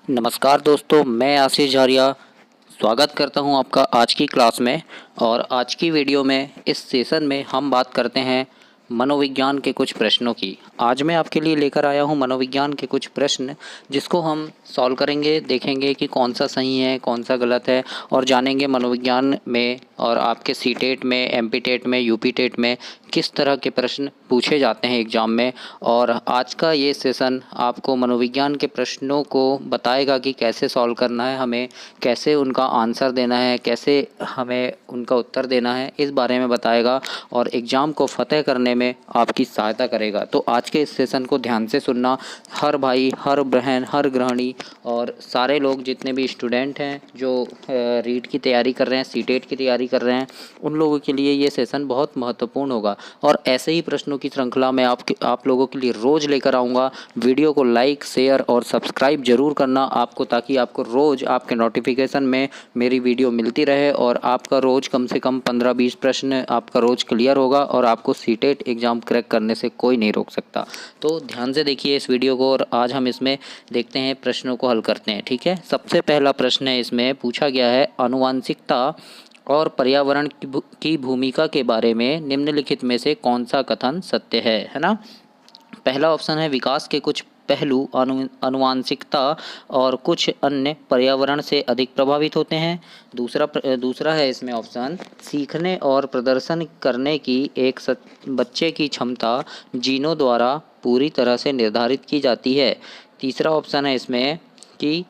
नमस्कार दोस्तों, मैं आशीष झारिया स्वागत करता हूं आपका आज की क्लास में। और आज की वीडियो में इस सेशन में हम बात करते हैं मनोविज्ञान के कुछ प्रश्नों की। आज मैं आपके लिए लेकर आया हूं मनोविज्ञान के कुछ प्रश्न, जिसको हम सॉल्व करेंगे, देखेंगे कि कौन सा सही है कौन सा गलत है, और जानेंगे मनोविज्ञान में और आपके सी टेट में, एम पी टेट में, यू पी टेट में किस तरह के प्रश्न पूछे जाते हैं एग्ज़ाम में। और आज का ये सेशन आपको मनोविज्ञान के प्रश्नों को बताएगा कि कैसे सॉल्व करना है हमें, कैसे उनका आंसर देना है, कैसे हमें उनका उत्तर देना है, इस बारे में बताएगा और एग्ज़ाम को फतेह करने में आपकी सहायता करेगा। तो आज के इस सेशन को ध्यान से सुनना। हर भाई, हर बहन, हर गृहिणी और सारे लोग जितने भी स्टूडेंट हैं जो रीट की तैयारी कर रहे हैं, सी टेट की तैयारी कर रहे हैं, उन लोगों के लिए ये सेशन बहुत महत्वपूर्ण होगा। और ऐसे ही प्रश्नों की श्रृंखला मैं आप लोगों के लिए रोज़ लेकर आऊँगा। वीडियो को लाइक, शेयर और सब्सक्राइब जरूर करना आपको, ताकि आपको रोज़ आपके नोटिफिकेशन में मेरी वीडियो मिलती रहे और आपका रोज़ कम से कम 15-20 प्रश्न आपका रोज़ क्लियर होगा और आपको सी टेट एग्ज़ाम क्रैक करने से कोई नहीं रोक सकता। तो ध्यान से देखिए इस वीडियो को और आज हम इसमें देखते हैं, प्रश्नों को हल करते हैं। ठीक है, सबसे पहला प्रश्न है, इसमें पूछा गया है आनुवांशिकता और पर्यावरण की भूमिका के बारे में निम्नलिखित में से कौन सा कथन सत्य है ना। पहला ऑप्शन है विकास के कुछ पहलू आनुवांशिकता और कुछ अन्य पर्यावरण से अधिक प्रभावित होते हैं। दूसरा है इसमें ऑप्शन सीखने और प्रदर्शन करने की बच्चे की क्षमता जीनों द्वारा पूरी तरह से निर्धारित की जाती है। तीसरा ऑप्शन है इसमें कि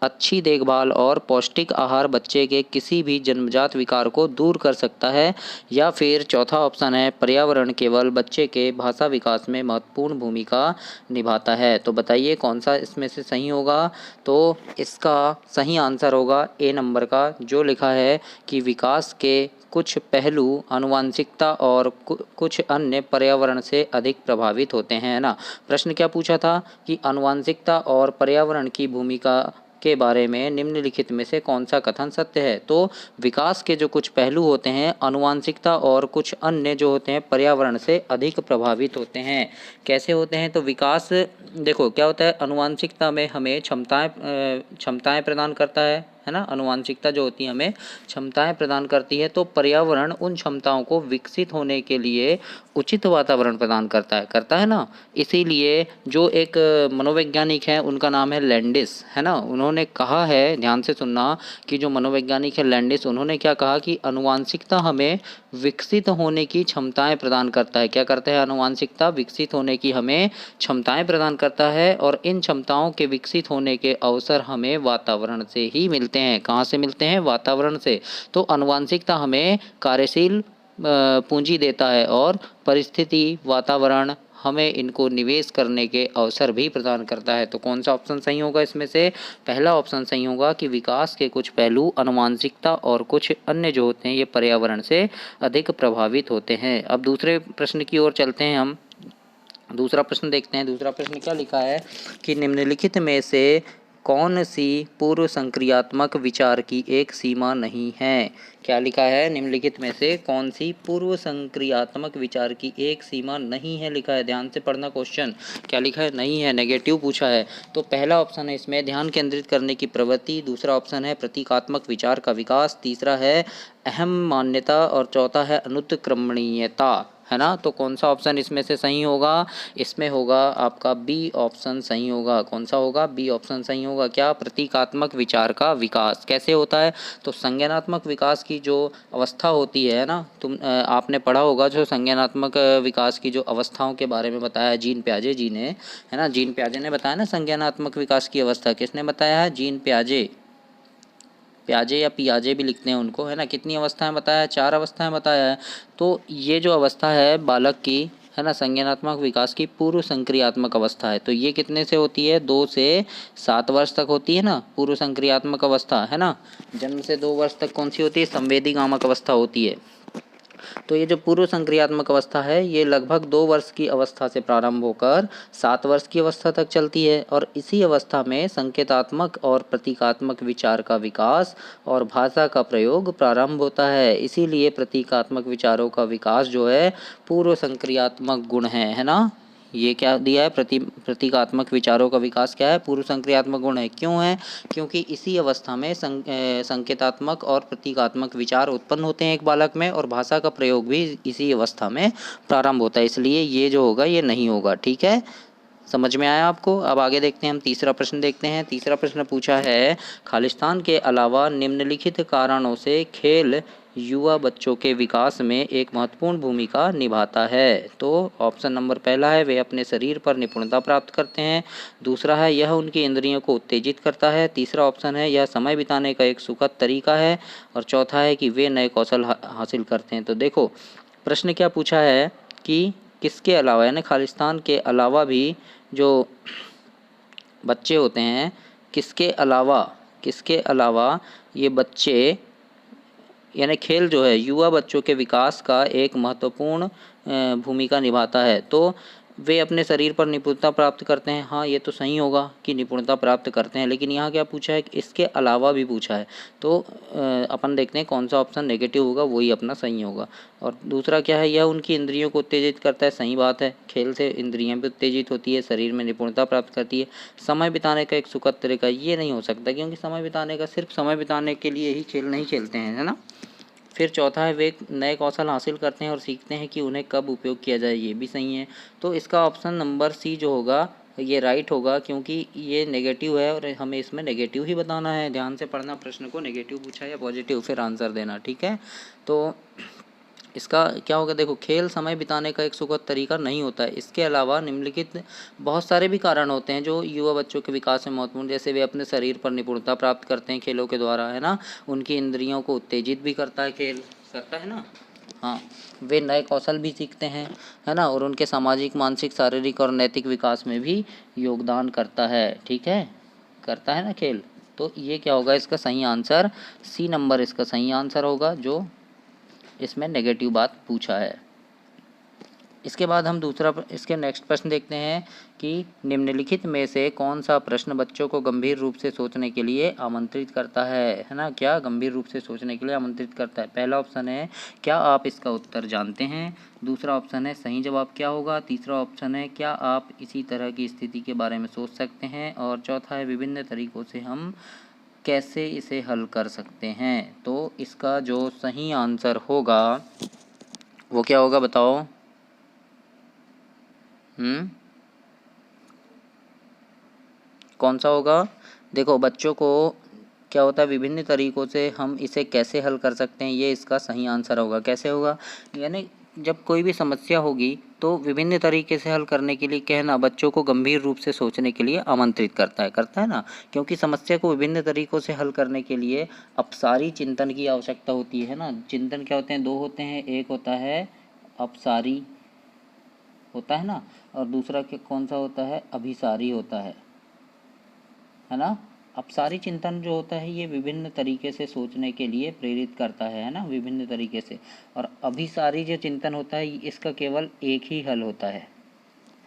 अच्छी देखभाल और पौष्टिक आहार बच्चे के किसी भी जन्मजात विकार को दूर कर सकता है। या फिर चौथा ऑप्शन है पर्यावरण केवल बच्चे के भाषा विकास में महत्वपूर्ण भूमिका निभाता है। तो बताइए कौन सा इसमें से सही होगा। तो इसका सही आंसर होगा ए नंबर का, जो लिखा है कि विकास के कुछ पहलू आनुवांशिकता और कुछ अन्य पर्यावरण से अधिक प्रभावित होते हैं ना। प्रश्न क्या पूछा था कि आनुवांशिकता और पर्यावरण की भूमिका के बारे में निम्नलिखित में से कौन सा कथन सत्य है। तो विकास के जो कुछ पहलू होते हैं आनुवांशिकता और कुछ अन्य जो होते हैं पर्यावरण से अधिक प्रभावित होते हैं। कैसे होते हैं, तो विकास देखो क्या होता है, आनुवांशिकता में हमें क्षमताएं प्रदान करता है ना। आनुवांशिकता जो होती है हमें क्षमताएं प्रदान करती है, तो पर्यावरण उन क्षमताओं को विकसित होने के लिए उचित वातावरण प्रदान करता है ना। इसीलिए जो एक मनोवैज्ञानिक है उनका नाम है लैंडिस, है ना। उन्होंने कहा है, ध्यान से सुनना, कि जो मनोवैज्ञानिक है लैंडिस, उन्होंने क्या कहा कि आनुवांशिकता हमें विकसित होने की क्षमताएं प्रदान करता है। क्या करता है, आनुवांशिकता विकसित होने की हमें क्षमताएं प्रदान करता है और इन क्षमताओं के विकसित होने के अवसर हमें वातावरण से ही मिलते हैं। कहाँ से मिलते हैं, वातावरण से। तो आनुवांशिकता हमें कार्यशील पूंजी देता है और परिस्थिति, वातावरण हमें इनको निवेश करने के अवसर भी प्रदान करता है। तो कौन सा ऑप्शन सही होगा इसमें से, पहला ऑप्शन सही होगा कि विकास के कुछ पहलू आनुवांशिकता और कुछ अन्य जो होते हैं ये पर्यावरण से अधिक प्रभावित होते हैं। अब दूसरे प्रश्न की ओर चलते हैं हम। दूसरा प्रश्न देखते हैं। दूसरा प्रश्न क्या लिखा है कि निम्नलिखित में से कौन सी पूर्व संक्रियात्मक विचार की एक सीमा नहीं है। क्या लिखा है, निम्नलिखित में से कौन सी पूर्व संक्रियात्मक विचार की एक सीमा नहीं है, लिखा है। ध्यान से पढ़ना क्वेश्चन, क्या लिखा है, नहीं है, नेगेटिव पूछा है। तो पहला ऑप्शन है इसमें ध्यान केंद्रित करने की प्रवृत्ति, दूसरा ऑप्शन है प्रतीकात्मक विचार का विकास, तीसरा है अहम मान्यता और चौथा है अनुत्क्रमणीयता, है ना। तो कौन सा ऑप्शन इसमें से सही होगा, इसमें होगा आपका बी ऑप्शन सही होगा। कौन सा होगा, बी ऑप्शन सही होगा। क्या, प्रतीकात्मक विचार का विकास। कैसे होता है, तो संज्ञानात्मक विकास की जो अवस्था होती है ना, आपने पढ़ा होगा जो संज्ञानात्मक विकास की जो अवस्थाओं के बारे में बताया जीन प्याजे जी ने, है ना। जीन प्याजे ने बताया ना संज्ञानात्मक विकास की अवस्था, किसने बताया है, जीन प्याजे। प्याजे या पियाजे भी लिखते हैं उनको, है ना। कितनी अवस्थाएं बताया है, 4 अवस्थाएं बताया है। तो ये जो अवस्था है बालक की, है ना, संज्ञानात्मक विकास की पूर्व संक्रियात्मक अवस्था है। तो ये कितने से होती है, 2 से 7 वर्ष तक होती है ना पूर्व संक्रियात्मक अवस्था, है ना। जन्म से 2 वर्ष तक कौन सी होती है, संवेदीगामक अवस्था होती है। तो ये जो पूर्व संक्रियात्मक अवस्था है ये लगभग 2 वर्ष की अवस्था से प्रारंभ होकर 7 वर्ष की अवस्था तक चलती है और इसी अवस्था में संकेतात्मक और प्रतीकात्मक विचार का विकास और भाषा का प्रयोग प्रारंभ होता है। इसीलिए प्रतीकात्मक विचारों का विकास जो है पूर्व संक्रियात्मक गुण है ना। ये क्या दिया है, प्रतीकात्मक विचारों का विकास क्या है, पूर्व संक्रियात्मक गुण है। क्यों है? क्योंकि इसी अवस्था में संकेतात्मक और प्रतीकात्मक विचार उत्पन्न होते हैं एक बालक में, और भाषा का प्रयोग भी इसी अवस्था में प्रारंभ होता है। इसलिए ये जो होगा ये नहीं होगा। ठीक है, समझ में आया आपको? अब आगे देखते हैं, हम तीसरा प्रश्न देखते हैं। तीसरा प्रश्न पूछा है, खालिस्तान के अलावा निम्नलिखित कारणों से खेल युवा बच्चों के विकास में एक महत्वपूर्ण भूमिका निभाता है। तो ऑप्शन नंबर पहला है, वे अपने शरीर पर निपुणता प्राप्त करते हैं। दूसरा है, यह उनकी इंद्रियों को उत्तेजित करता है। तीसरा ऑप्शन है, यह समय बिताने का एक सुखद तरीका है। और चौथा है कि वे नए कौशल हासिल करते हैं। तो देखो प्रश्न क्या पूछा है कि किसके अलावा, यानी खालिस्तान के अलावा भी जो बच्चे होते हैं, किसके अलावा ये बच्चे, यानी खेल जो है युवा बच्चों के विकास का एक महत्वपूर्ण भूमिका निभाता है। तो वे अपने शरीर पर निपुणता प्राप्त करते हैं। हाँ, ये तो सही होगा कि निपुणता प्राप्त करते हैं, लेकिन यहाँ क्या पूछा है कि इसके अलावा भी पूछा है। तो अपन देखते हैं कौन सा ऑप्शन नेगेटिव होगा, वही अपना सही होगा। और दूसरा क्या है, यह उनकी इंद्रियों को उत्तेजित करता है। सही बात है, खेल से इंद्रियां भी उत्तेजित होती है, शरीर में निपुणता प्राप्त करती है। समय बिताने का एक सुखद तरीका, ये नहीं हो सकता, क्योंकि समय बिताने का सिर्फ समय बिताने के लिए ही खेल नहीं खेलते हैं, है ना। फिर चौथा है, वे नए कौशल हासिल करते हैं और सीखते हैं कि उन्हें कब उपयोग किया जाए, ये भी सही है। तो इसका ऑप्शन नंबर सी जो होगा ये राइट होगा, क्योंकि ये नेगेटिव है और हमें इसमें नेगेटिव ही बताना है। ध्यान से पढ़ना प्रश्न को, नेगेटिव पूछा या पॉजिटिव, फिर आंसर देना। ठीक है, तो इसका क्या होगा, देखो खेल समय बिताने का एक सुखद तरीका नहीं होता है। इसके अलावा निम्नलिखित बहुत सारे भी कारण होते हैं जो युवा बच्चों के विकास में महत्वपूर्ण, जैसे वे अपने शरीर पर निपुणता प्राप्त करते हैं खेलों के द्वारा, है ना। उनकी इंद्रियों को उत्तेजित भी करता है, खेल करता है ना। हाँ, वे नए कौशल भी सीखते हैं, है ना, और उनके सामाजिक, मानसिक, शारीरिक और नैतिक विकास में भी योगदान करता है। ठीक है, करता है ना खेल। तो ये क्या होगा, इसका सही आंसर सी नंबर इसका सही आंसर होगा, जो इसमें नेगेटिव बात पूछा है। इसके बाद हम इसके नेक्स्ट प्रश्न देखते हैं कि निम्नलिखित में से कौन सा प्रश्न बच्चों को गंभीर रूप से सोचने के लिए आमंत्रित करता है ना। क्या गंभीर रूप से सोचने के लिए आमंत्रित करता है? पहला ऑप्शन है, क्या आप इसका उत्तर जानते हैं। दूसरा ऑप्शन है, सही जवाब क्या होगा। तीसरा ऑप्शन है, क्या आप इसी तरह की स्थिति के बारे में सोच सकते हैं। और चौथा है, विभिन्न तरीकों से हम कैसे इसे हल कर सकते हैं। तो इसका जो सही आंसर होगा वो क्या होगा, बताओ। कौन सा होगा? देखो बच्चों को क्या होता है, विभिन्न तरीकों से हम इसे कैसे हल कर सकते हैं, ये इसका सही आंसर होगा। कैसे होगा, यानी जब कोई भी समस्या होगी तो विभिन्न तरीके से हल करने के लिए कहना बच्चों को गंभीर रूप से सोचने के लिए आमंत्रित करता है ना। क्योंकि समस्या को विभिन्न तरीकों से हल करने के लिए अपसारी चिंतन की आवश्यकता होती है ना। चिंतन क्या होते हैं, दो होते हैं, एक होता है अपसारी होता है ना, और दूसरा कौन सा होता है, अभिसारी होता है ना। अपसारी चिंतन जो होता है ये विभिन्न तरीके से सोचने के लिए प्रेरित करता है ना, विभिन्न तरीके से। और अभिसारी जो चिंतन होता है इसका केवल एक ही हल होता है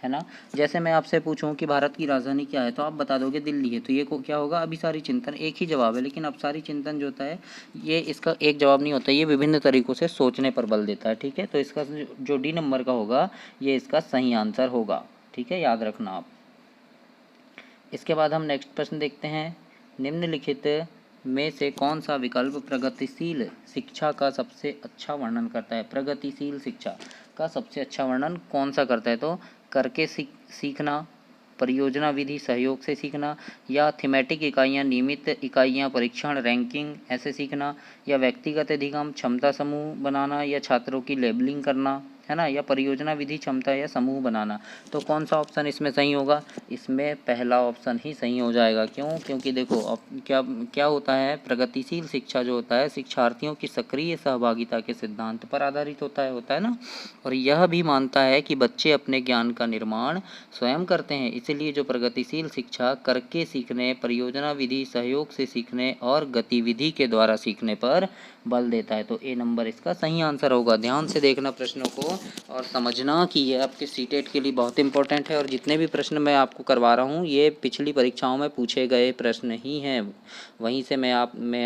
ना। जैसे मैं आपसे पूछूं कि भारत की राजधानी क्या है, तो आप बता दोगे दिल्ली है, तो ये क्या होगा, अभिसारी चिंतन, एक ही जवाब है। लेकिन अपसारी चिंतन जो होता है ये इसका एक जवाब नहीं होता, ये विभिन्न तरीकों से सोचने पर बल देता है। ठीक है, तो इसका जो डी नंबर का होगा ये इसका सही आंसर होगा। ठीक है, याद रखना आप। इसके बाद हम नेक्स्ट प्रश्न देखते हैं, निम्नलिखित में से कौन सा विकल्प प्रगतिशील शिक्षा का सबसे अच्छा वर्णन करता है। प्रगतिशील शिक्षा का सबसे अच्छा वर्णन कौन सा करता है? तो करके सीखना, परियोजना विधि सहयोग से सीखना, या थीमेटिक इकाइयाँ, नियमित इकाइयाँ, परीक्षण, रैंकिंग ऐसे सीखना, या व्यक्तिगत अधिगम, क्षमता समूह बनाना, या छात्रों की लेबलिंग करना, है ना, या परियोजना विधि, क्षमता या समूह बनाना। तो कौन सा ऑप्शन इसमें सही होगा? इसमें पहला ऑप्शन ही सही हो जाएगा। क्यों? क्योंकि देखो अब क्या होता है, प्रगतिशील शिक्षा जो होता है शिक्षार्थियों की सक्रिय सहभागिता के सिद्धांत पर आधारित होता है ना। और यह भी मानता है कि बच्चे अपने ज्ञान का निर्माण स्वयं करते हैं। इसलिए जो प्रगतिशील शिक्षा करके सीखने, परियोजना विधि, सहयोग से सीखने और गतिविधि के द्वारा सीखने पर बल देता है। तो ए नंबर इसका सही आंसर होगा। ध्यान से देखना प्रश्नों को और समझना कि ये आपके सीटेट के लिए बहुत इंपॉर्टेंट है। और जितने भी प्रश्न मैं आपको करवा रहा हूँ ये पिछली परीक्षाओं में पूछे गए प्रश्न ही हैं, वहीं से मैं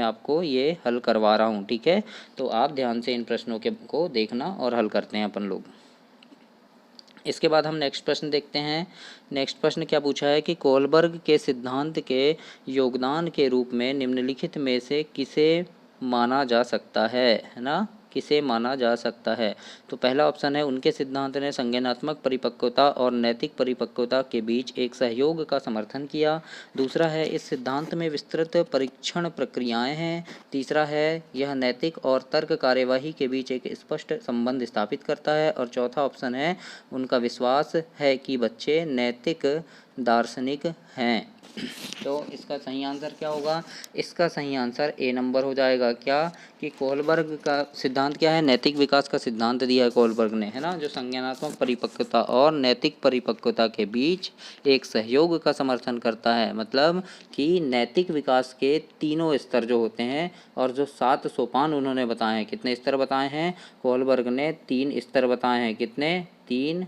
आपको ये हल करवा रहा हूँ। ठीक है, तो आप ध्यान से इन प्रश्नों को देखना और हल करते हैं अपन लोग। इसके बाद हम नेक्स्ट प्रश्न देखते हैं। नेक्स्ट प्रश्न क्या पूछा है कि कोलबर्ग के सिद्धांत के योगदान के रूप में निम्नलिखित में से किसे माना जा सकता है ना, किसे माना जा सकता है। तो पहला ऑप्शन है उनके सिद्धांत ने संज्ञानात्मक परिपक्वता और नैतिक परिपक्वता के बीच एक सहयोग का समर्थन किया। दूसरा है इस सिद्धांत में विस्तृत परीक्षण प्रक्रियाएं हैं। तीसरा है यह नैतिक और तर्क कार्यवाही के बीच एक स्पष्ट संबंध स्थापित करता है। और चौथा ऑप्शन है उनका विश्वास है कि बच्चे नैतिक दार्शनिक हैं। तो इसका सही आंसर क्या होगा? इसका सही आंसर ए नंबर हो जाएगा। क्या कि कोलबर्ग का सिद्धांत क्या है? नैतिक विकास का सिद्धांत दिया है कोलबर्ग ने, है ना, जो संज्ञानात्मक परिपक्वता और नैतिक परिपक्वता के बीच एक सहयोग का समर्थन करता है। मतलब कि नैतिक विकास के तीनों स्तर जो होते हैं और जो 7 सोपान उन्होंने बताए हैं, कितने स्तर बताए हैं? कोलबर्ग ने 3 स्तर बताए हैं। कितने? 3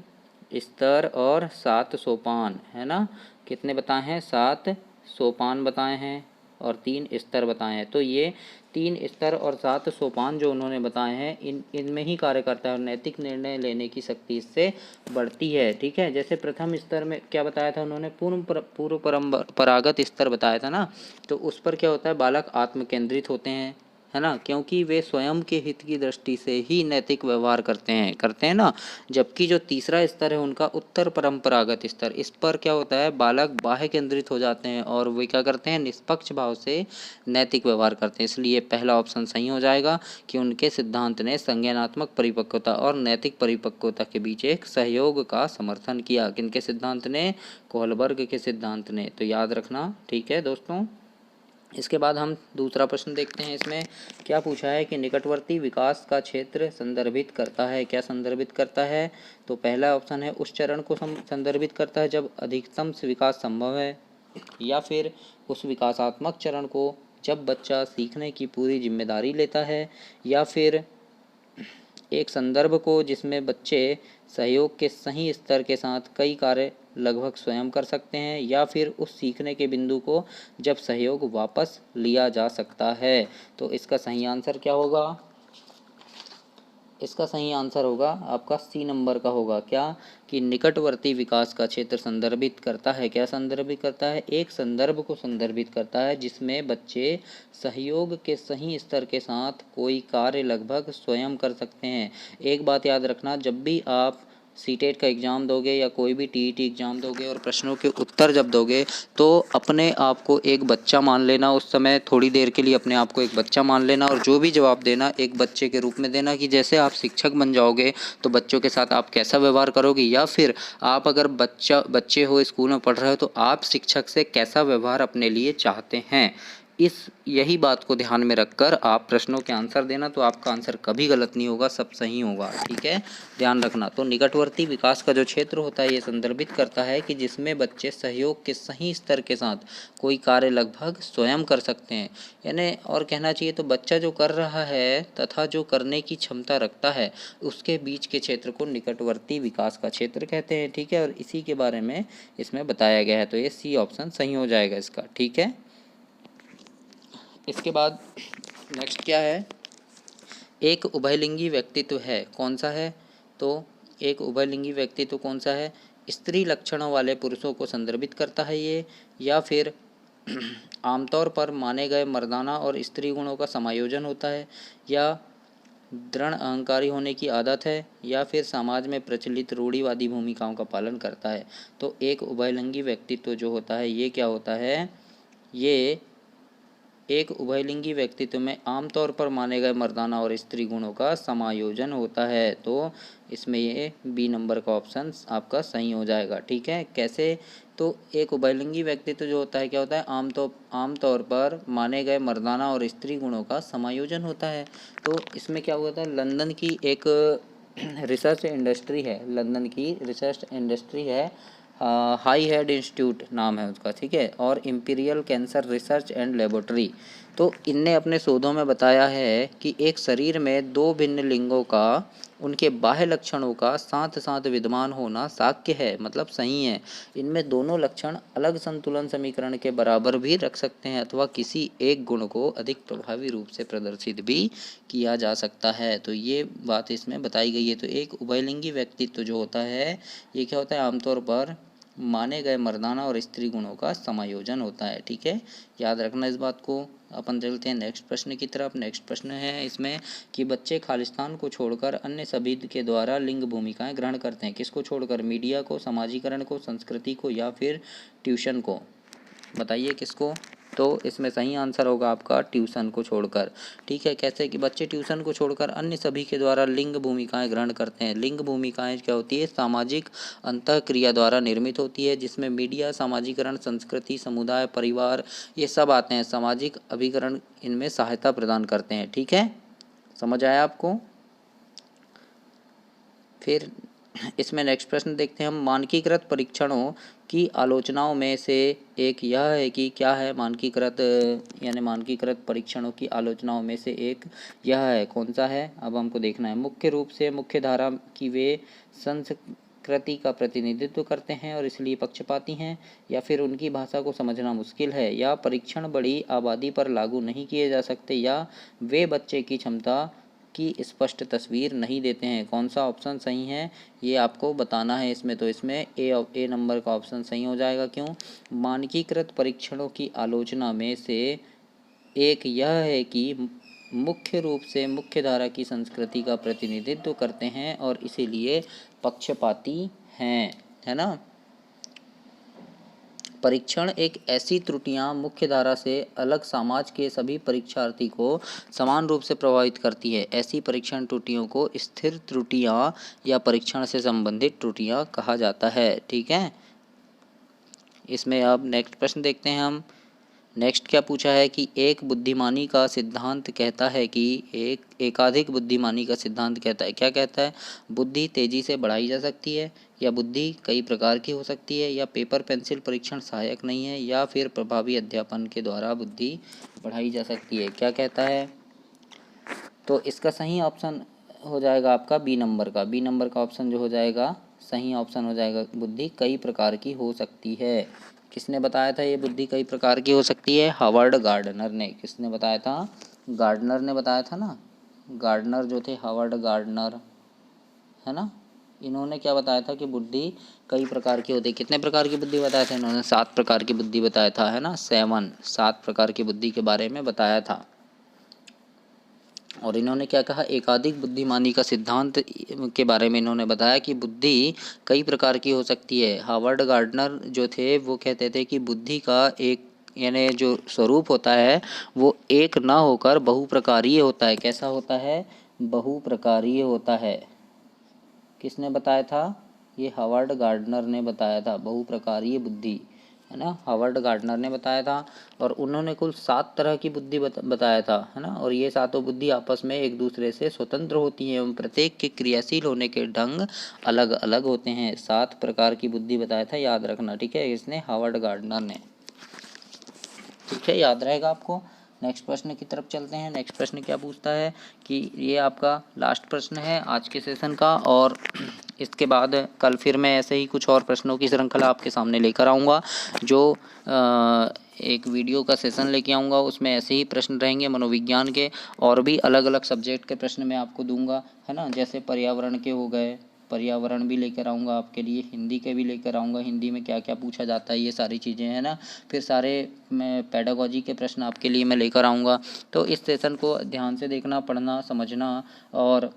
स्तर और 7 सोपान, है ना। कितने बताए हैं? 7 सोपान बताए हैं और 3 स्तर बताए हैं। तो ये 3 स्तर और 7 सोपान जो उन्होंने बताए हैं, इनमें ही कार्य करता है और नैतिक निर्णय लेने की शक्ति इससे बढ़ती है। ठीक है, जैसे प्रथम स्तर में क्या बताया था उन्होंने? पूर्व परंपरागत स्तर बताया था ना। तो उस पर क्या होता है? बालक आत्म केंद्रित होते हैं, है ना, क्योंकि वे स्वयं के हित की दृष्टि से ही नैतिक व्यवहार करते हैं ना। जबकि जो तीसरा स्तर है उनका उत्तर परंपरागत स्तर, इस पर क्या होता है? बालक बाह्य केंद्रित हो जाते हैं और वे क्या करते हैं? निष्पक्ष भाव से नैतिक व्यवहार करते हैं। इसलिए पहला ऑप्शन सही हो जाएगा कि उनके सिद्धांत ने संज्ञानात्मक परिपक्वता और नैतिक परिपक्वता के बीच एक सहयोग का समर्थन किया। किनके सिद्धांत ने? कोहलबर्ग के सिद्धांत ने। तो याद रखना, ठीक है दोस्तों। इसके बाद हम दूसरा प्रश्न देखते हैं। इसमें क्या पूछा है कि निकटवर्ती विकास का क्षेत्र संदर्भित करता है। क्या संदर्भित करता है? तो पहला ऑप्शन है उस चरण को संदर्भित करता है जब अधिकतम विकास संभव है, या फिर उस विकासात्मक चरण को जब बच्चा सीखने की पूरी जिम्मेदारी लेता है, या फिर एक संदर्भ को जिसमें बच्चे सहयोग के सही स्तर के साथ कई कार्य लगभग स्वयं कर सकते हैं, या फिर उस सीखने के बिंदु को जब सहयोग वापस लिया जा सकता है। तो इसका सही आंसर क्या होगा? इसका सही आंसर होगा आपका सी नंबर का होगा। क्या कि निकटवर्ती विकास का क्षेत्र संदर्भित करता है। क्या संदर्भित करता है? एक संदर्भ को संदर्भित करता है जिसमें बच्चे सहयोग के सही स्तर के साथ कोई कार्य लगभग स्वयं कर सकते हैं। एक बात याद रखना, जब भी आप सीटेट का एग्ज़ाम दोगे या कोई भी टीईटी एग्ज़ाम दोगे और प्रश्नों के उत्तर जब दोगे, तो अपने आप को एक बच्चा मान लेना। उस समय थोड़ी देर के लिए अपने आप को एक बच्चा मान लेना और जो भी जवाब देना एक बच्चे के रूप में देना, कि जैसे आप शिक्षक बन जाओगे तो बच्चों के साथ आप कैसा व्यवहार करोगे, या फिर आप अगर बच्चे हो, स्कूल में पढ़ रहे हो, तो आप शिक्षक से कैसा व्यवहार अपने लिए चाहते हैं। यही बात को ध्यान में रखकर आप प्रश्नों के आंसर देना, तो आपका आंसर कभी गलत नहीं होगा, सब सही होगा। ठीक है, ध्यान रखना। तो निकटवर्ती विकास का जो क्षेत्र होता है ये संदर्भित करता है कि जिसमें बच्चे सहयोग के सही स्तर के साथ कोई कार्य लगभग स्वयं कर सकते हैं। यानी और कहना चाहिए तो बच्चा जो कर रहा है तथा जो करने की क्षमता रखता है, उसके बीच के क्षेत्र को निकटवर्ती विकास का क्षेत्र कहते हैं। ठीक है, और इसी के बारे में इसमें बताया गया है। तो ये सी ऑप्शन सही हो जाएगा इसका। ठीक है, इसके बाद नेक्स्ट क्या है? एक उभयलिंगी व्यक्तित्व है, कौन सा है? तो एक उभयलिंगी व्यक्तित्व कौन सा है? स्त्री लक्षणों वाले पुरुषों को संदर्भित करता है ये, या फिर आमतौर पर माने गए मर्दाना और स्त्री गुणों का समायोजन होता है, या दृढ़ अहंकारी होने की आदत है, या फिर समाज में प्रचलित रूढ़िवादी भूमिकाओं का पालन करता है। तो एक उभयलिंगी व्यक्तित्व जो होता है ये क्या होता है? ये एक उभयलिंगी व्यक्तित्व में आमतौर पर माने गए मर्दाना और स्त्री गुणों का समायोजन होता है। तो इसमें ये बी नंबर का ऑप्शन आपका सही हो जाएगा। ठीक है, कैसे? तो एक उभयलिंगी व्यक्तित्व जो होता है क्या होता है? आमतौर पर माने गए मर्दाना और स्त्री गुणों का समायोजन होता है। तो इसमें क्या होता है? लंदन की एक रिसर्च इंडस्ट्री है, लंदन की रिसर्च इंडस्ट्री है, हाई हेड इंस्टीट्यूट नाम है उसका। ठीक है, और imperial cancer research and laboratory, तो इनने अपने शोधों में बताया है कि एक शरीर में दो भिन्न लिंगों का उनके बाह्य लक्षणों का साथ साथ विद्यमान होना साक्ष्य है, मतलब सही है। इनमें दोनों लक्षण अलग संतुलन समीकरण के बराबर भी रख सकते हैं अथवा किसी एक गुण को अधिक प्रभावी रूप से प्रदर्शित भी किया जा सकता है। तो ये बात इसमें बताई गई है। तो एक उभयलिंगी व्यक्तित्व जो होता है ये क्या होता है, आमतौर पर माने गए मर्दाना और स्त्री गुणों का समायोजन होता है। ठीक है, याद रखना इस बात को। अपन चलते हैं नेक्स्ट प्रश्न की तरफ। नेक्स्ट प्रश्न है इसमें कि बच्चे खालिस्तान को छोड़कर अन्य सभी के द्वारा लिंग भूमिकाएं ग्रहण करते हैं। किसको छोड़कर? मीडिया को, समाजीकरण को, संस्कृति को या फिर ट्यूशन को? बताइए किसको। तो इसमें सही आंसर होगा आपका ट्यूशन को छोड़कर। ठीक है, कैसे कि बच्चे ट्यूशन को छोड़कर अन्य सभी के द्वारा लिंग भूमिकाएं ग्रहण करते हैं। लिंग भूमिकाएं क्या होती है? सामाजिक अंतःक्रिया द्वारा निर्मित होती है, जिसमें मीडिया, समाजीकरण, संस्कृति, समुदाय, परिवार ये सब आते हैं। सामाजिक अभिकरण इनमें सहायता प्रदान करते हैं। ठीक है, समझ आया आपको? फिर इसमें नेक्स्ट प्रश्न देखते हैं हम। मानकीकृत परीक्षणों की आलोचनाओं में से एक यह है कि क्या है? मानकीकृत यानी मानकीकृत परीक्षणों की आलोचनाओं में से एक यह है। कौन सा है? अब हमको देखना है। मुख्य रूप से मुख्य धारा की वे संस्कृति का प्रतिनिधित्व करते हैं और इसलिए पक्षपाती हैं, या फिर उनकी भाषा को समझना मुश्किल है, या परीक्षण बड़ी आबादी पर लागू नहीं किए जा सकते, या वे बच्चे की क्षमता की स्पष्ट तस्वीर नहीं देते हैं। कौन सा ऑप्शन सही है ये आपको बताना है इसमें। तो इसमें ए नंबर का ऑप्शन सही हो जाएगा। क्यों? मानकीकृत परीक्षणों की आलोचना में से एक यह है कि मुख्य रूप से मुख्य धारा की संस्कृति का प्रतिनिधित्व करते हैं और इसीलिए पक्षपाती हैं, है ना। परीक्षण एक ऐसी त्रुटियां मुख्य धारा से अलग समाज के सभी परीक्षार्थी को समान रूप से प्रभावित करती है। ऐसी परीक्षण त्रुटियों को स्थिर त्रुटियां या परीक्षण से संबंधित त्रुटियां कहा जाता है। ठीक है, इसमें अब नेक्स्ट प्रश्न देखते हैं हम। नेक्स्ट क्या पूछा है कि एक बुद्धिमानी का सिद्धांत कहता है कि एकाधिक बुद्धिमानी का सिद्धांत कहता है। क्या कहता है? बुद्धि तेजी से बढ़ाई जा सकती है, या बुद्धि कई प्रकार की हो सकती है, या पेपर पेंसिल परीक्षण सहायक नहीं है, या फिर प्रभावी अध्यापन के द्वारा बुद्धि बढ़ाई जा सकती है। क्या कहता है? तो इसका सही ऑप्शन हो जाएगा आपका बी नंबर का। बी नंबर का ऑप्शन जो हो जाएगा सही ऑप्शन हो जाएगा। बुद्धि कई प्रकार की हो सकती है। किसने बताया था ये बुद्धि कई प्रकार की हो सकती है? हावर्ड गार्डनर ने। किसने बताया था? गार्डनर ने बताया था ना। गार्डनर जो थे हावर्ड गार्डनर, है ना, इन्होंने क्या बताया था कि बुद्धि कई प्रकार की होती है। कितने प्रकार की बुद्धि बताया था इन्होंने? 7 प्रकार की बुद्धि बताया था, है ना। 7 प्रकार की बुद्धि के बारे में बताया था। और इन्होंने क्या कहा? एकाधिक बुद्धिमानी का सिद्धांत के बारे में इन्होंने बताया कि बुद्धि कई प्रकार की हो सकती है। हावर्ड गार्डनर जो थे वो कहते थे कि बुद्धि का एक यानी जो स्वरूप होता है वो एक ना होकर बहुप्रकारीय होता है। कैसा होता है? बहुप्रकारीय होता है। किसने बताया था? ये हावर्ड गार्डनर ने बताया था, बहुप्रकारीय बुद्धि, है ना। हावर्ड गार्डनर ने बताया था और उन्होंने कुल 7 तरह की बुद्धि बताया था, है ना। और ये सातों बुद्धि आपस में एक दूसरे से स्वतंत्र होती हैं एवं प्रत्येक के क्रियाशील होने के ढंग अलग अलग होते हैं। 7 प्रकार की बुद्धि बताया था, याद रखना। ठीक है, इसने हावर्ड गार्डनर ने। ठीक है, याद रहेगा आपको। नेक्स्ट प्रश्न की तरफ चलते हैं। नेक्स्ट प्रश्न क्या पूछता है कि ये आपका लास्ट प्रश्न है आज के सेशन का, और इसके बाद कल फिर मैं ऐसे ही कुछ और प्रश्नों की श्रृंखला आपके सामने लेकर आऊँगा। जो एक वीडियो का सेशन लेके आऊँगा उसमें ऐसे ही प्रश्न रहेंगे मनोविज्ञान के, और भी अलग अलग सब्जेक्ट के प्रश्न मैं आपको दूंगा, है ना। जैसे पर्यावरण के हो गए, पर्यावरण भी लेकर आऊँगा आपके लिए, हिंदी के भी लेकर आऊँगा, हिंदी में क्या क्या पूछा जाता है ये सारी चीज़ें, है ना। फिर सारे मैं पेडागोजी के प्रश्न आपके लिए मैं लेकर आऊँगा। तो इस सेशन को ध्यान से देखना, पढ़ना, समझना, और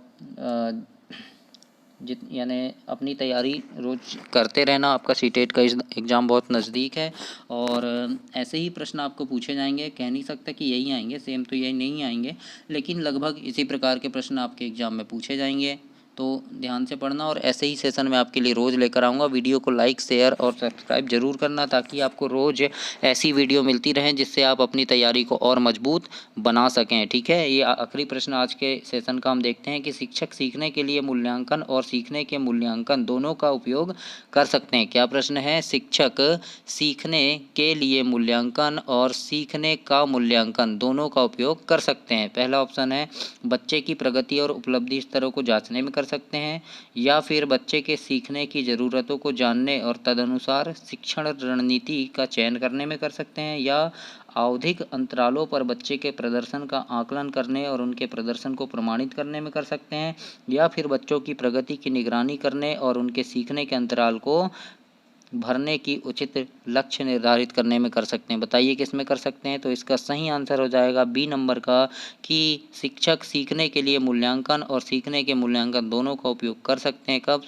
यानी अपनी तैयारी रोज़ करते रहना। आपका सीटेट का एग्ज़ाम बहुत नज़दीक है और ऐसे ही प्रश्न आपको पूछे जाएंगे। कह नहीं सकता कि यही आएंगे, सेम तो यही नहीं आएंगे, लेकिन लगभग इसी प्रकार के प्रश्न आपके एग्ज़ाम में पूछे जाएंगे। तो ध्यान से पढ़ना और ऐसे ही सेशन मैं आपके लिए रोज़ लेकर आऊँगा। वीडियो को लाइक, शेयर और सब्सक्राइब जरूर करना ताकि आपको रोज़ ऐसी वीडियो मिलती रहें जिससे आप अपनी तैयारी को और मजबूत बना सकें। ठीक है, ये आखिरी प्रश्न आज के सेशन का हम देखते हैं कि शिक्षक सीखने के लिए मूल्यांकन और सीखने के मूल्यांकन दोनों का उपयोग कर सकते हैं। क्या प्रश्न है? शिक्षक सीखने के लिए मूल्यांकन और सीखने का मूल्यांकन दोनों का उपयोग कर सकते हैं। पहला ऑप्शन है बच्चे की प्रगति और उपलब्धि स्तरों को जांचने में कर सकते हैं, या फिर बच्चे के सीखने की ज़रूरतों को जानने और तदनुसार शिक्षण रणनीति का चयन करने में कर सकते हैं, या आवधिक अंतरालों पर बच्चे के प्रदर्शन का आकलन करने और उनके प्रदर्शन को प्रमाणित करने में कर सकते हैं, या फिर बच्चों की प्रगति की निगरानी करने और उनके सीखने के अंतराल को भरने की उचित लक्ष्य निर्धारित करने में कर सकते हैं। बताइए किस में कर सकते हैं? तो इसका सही आंसर हो जाएगा बी नंबर का, कि शिक्षक सीखने के लिए मूल्यांकन और सीखने के मूल्यांकन दोनों का उपयोग कर सकते हैं। कब?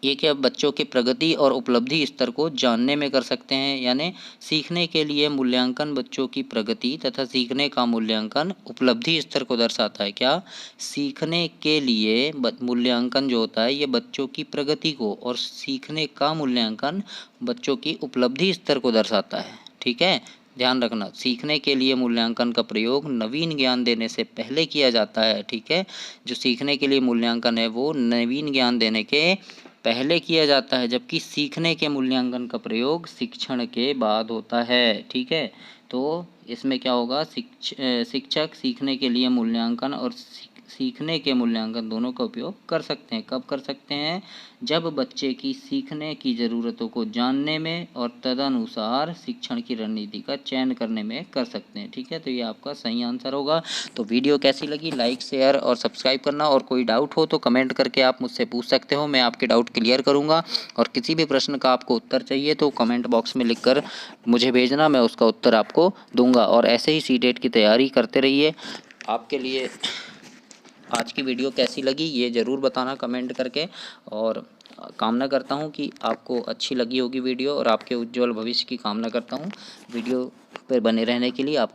ये क्या? बच्चों की प्रगति और उपलब्धि स्तर को जानने में कर सकते हैं। यानी सीखने के लिए मूल्यांकन बच्चों की प्रगति तथा सीखने का मूल्यांकन उपलब्धि स्तर को दर्शाता है। क्या? सीखने के लिए मूल्यांकन जो होता है ये बच्चों की प्रगति को, और सीखने का मूल्यांकन बच्चों की उपलब्धि स्तर को दर्शाता है। ठीक है, ध्यान रखना। सीखने के लिए मूल्यांकन का प्रयोग नवीन ज्ञान देने से पहले किया जाता है। ठीक है, जो सीखने के लिए मूल्यांकन है वो नवीन ज्ञान देने के पहले किया जाता है, जबकि सीखने के मूल्यांकन का प्रयोग शिक्षण के बाद होता है। ठीक है, तो इसमें क्या होगा? शिक्षक सीखने के लिए मूल्यांकन और सीखने के मूल्यांकन दोनों का उपयोग कर सकते हैं। कब कर सकते हैं? जब बच्चे की सीखने की ज़रूरतों को जानने में और तदनुसार शिक्षण की रणनीति का चयन करने में कर सकते हैं। ठीक है, तो ये आपका सही आंसर होगा। तो वीडियो कैसी लगी? लाइक, शेयर और सब्सक्राइब करना, और कोई डाउट हो तो कमेंट करके आप मुझसे पूछ सकते हो, मैं आपके डाउट क्लियर करूँगा। और किसी भी प्रश्न का आपको उत्तर चाहिए तो कमेंट बॉक्स में लिखकर मुझे भेजना, मैं उसका उत्तर आपको दूंगा। और ऐसे ही सीटेट की तैयारी करते रहिए। आपके लिए आज की वीडियो कैसी लगी ये ज़रूर बताना कमेंट करके, और कामना करता हूँ कि आपको अच्छी लगी होगी वीडियो, और आपके उज्जवल भविष्य की कामना करता हूँ। वीडियो पर बने रहने के लिए आपका